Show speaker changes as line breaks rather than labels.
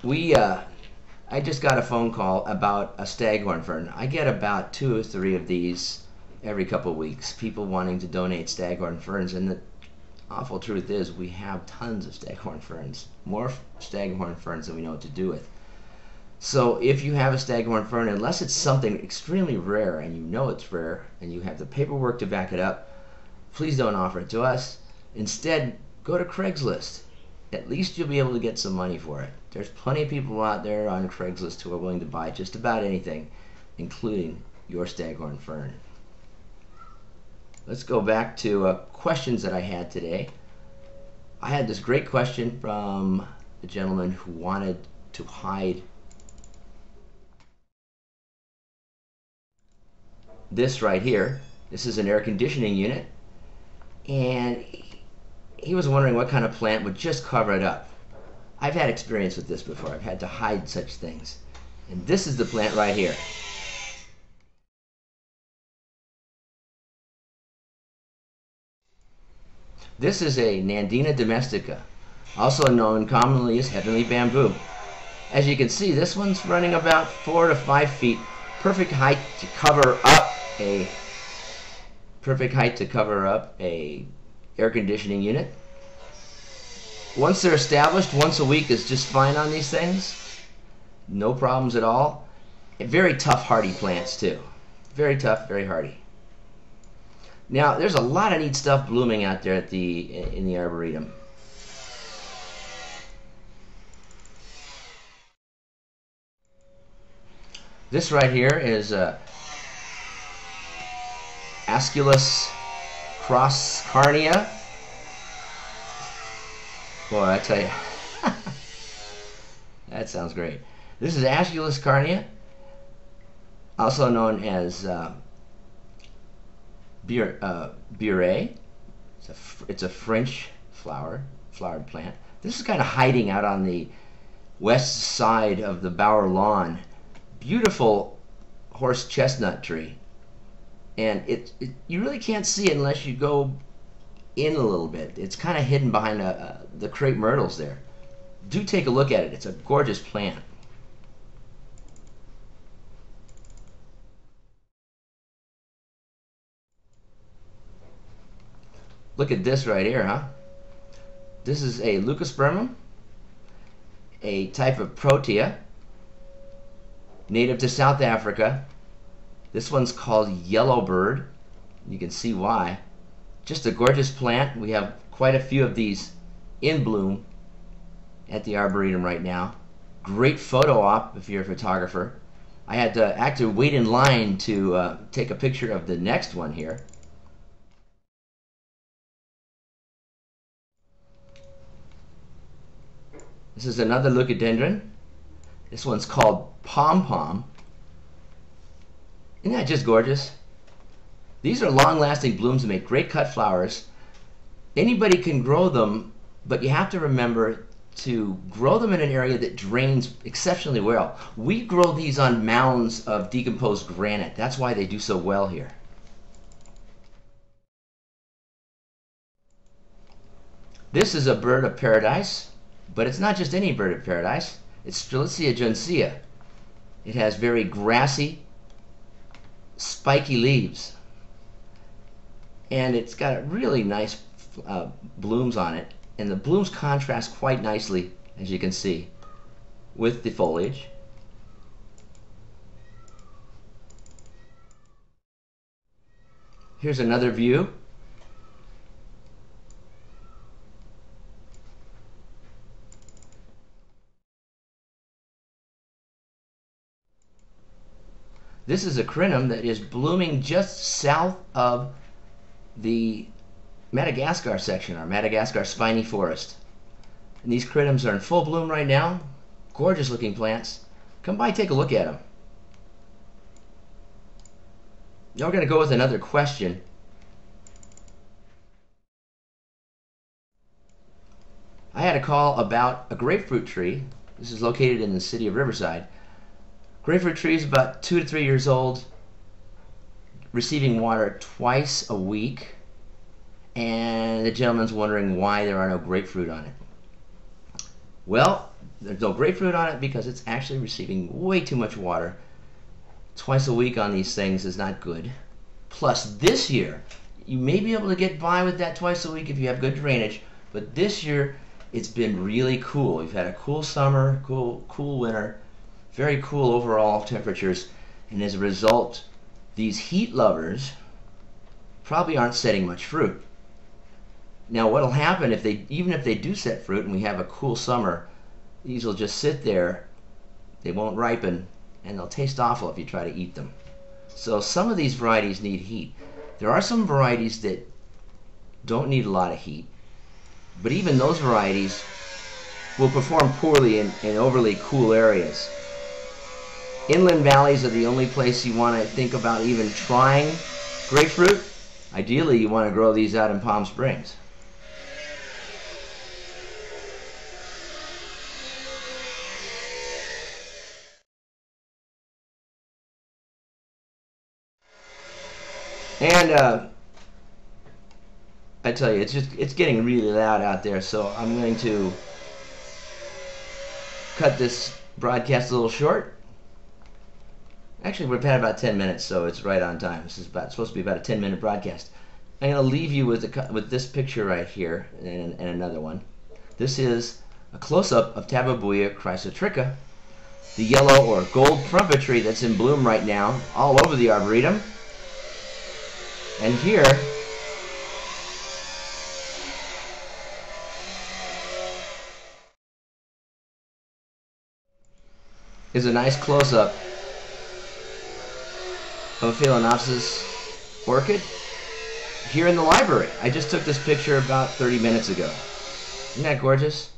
We I just got a phone call about a staghorn fern. I get about 2 or 3 of these every couple of weeks. People wanting to donate staghorn ferns, and the awful truth is we have tons of staghorn ferns, more staghorn ferns than we know what to do with. So if you have a staghorn fern, unless it's something extremely rare and you know it's rare and you have the paperwork to back it up, please don't offer it to us. Instead, go to Craigslist. At least you'll be able to get some money for it. There's plenty of people out there on Craigslist who are willing to buy just about anything, including your staghorn fern. Let's go back to questions that I had today. I had this great question from a gentleman who wanted to hide this right here. This is an air conditioning unit, and he was wondering what kind of plant would just cover it up. I've had experience with this before. I've had to hide such things. And this is the plant right here. This is a Nandina domestica, also known commonly as heavenly bamboo. As you can see, this one's running about 4 to 5 feet. Perfect height to cover up a air conditioning unit. Once they're established, once a week is just fine on these things. No problems at all. And very tough, hardy plants too. Very tough, very hardy. Now, there's a lot of neat stuff blooming out there at in the Arboretum. This right here is Asculus crosscarnea. Boy, I tell you, that sounds great. This is Asculus carnea, also known as Bure. It's a French flowered plant. This is kind of hiding out on the west side of the Bower lawn. Beautiful horse chestnut tree, and you really can't see it unless you go in a little bit. It's kind of hidden behind the crepe myrtles there. Do take a look at it. It's a gorgeous plant. Look at this right here, huh? This is a leucospermum, a type of protea, native to South Africa. This one's called yellowbird. You can see why. Just a gorgeous plant. We have quite a few of these in bloom at the Arboretum right now. Great photo op if you're a photographer. I had to actually wait in line to take a picture of the next one here. This is another leucodendron. This one's called pom-pom. Isn't that just gorgeous? These are long-lasting blooms that make great cut flowers. Anybody can grow them, but you have to remember to grow them in an area that drains exceptionally well. We grow these on mounds of decomposed granite. That's why they do so well here. This is a bird of paradise, but it's not just any bird of paradise. It's Strelitzia jonesea. It has very grassy, spiky leaves, and it's got really nice blooms on it, and the blooms contrast quite nicely, as you can see, with the foliage. Here's another view. This is a crinum that is blooming just south of the Madagascar section, our Madagascar spiny forest. And these crinums are in full bloom right now. Gorgeous looking plants. Come by, take a look at them. Now we're going to go with another question. I had a call about a grapefruit tree. This is located in the city of Riverside. Grapefruit tree is about 2 to 3 years old, receiving water twice a week, and the gentleman's wondering why there are no grapefruit on it. Well, There's no grapefruit on it because it's actually receiving way too much water. Twice a week on these things is not good. Plus this year, you may be able to get by with that twice a week if you have good drainage, but this year it's been really cool. We've had a cool summer, cool winter, very cool overall temperatures, and as a result, these heat lovers probably aren't setting much fruit. Now what'll happen even if they do set fruit and we have a cool summer, these will just sit there, they won't ripen, and they'll taste awful if you try to eat them. So some of these varieties need heat. There are some varieties that don't need a lot of heat, but even those varieties will perform poorly in overly cool areas. Inland valleys are the only place you want to think about even trying grapefruit. Ideally, you want to grow these out in Palm Springs. And I tell you, it's getting really loud out there, so I'm going to cut this broadcast a little short. Actually, we've had about 10 minutes, so it's right on time. This is supposed to be about a 10-minute broadcast. I'm going to leave you with this picture right here and another one. This is a close-up of Tabebuia chrysotricha, the yellow or gold trumpet tree that's in bloom right now all over the Arboretum. And here is a nice close-up of a Phalaenopsis orchid here in the library. I just took this picture about 30 minutes ago. Isn't that gorgeous?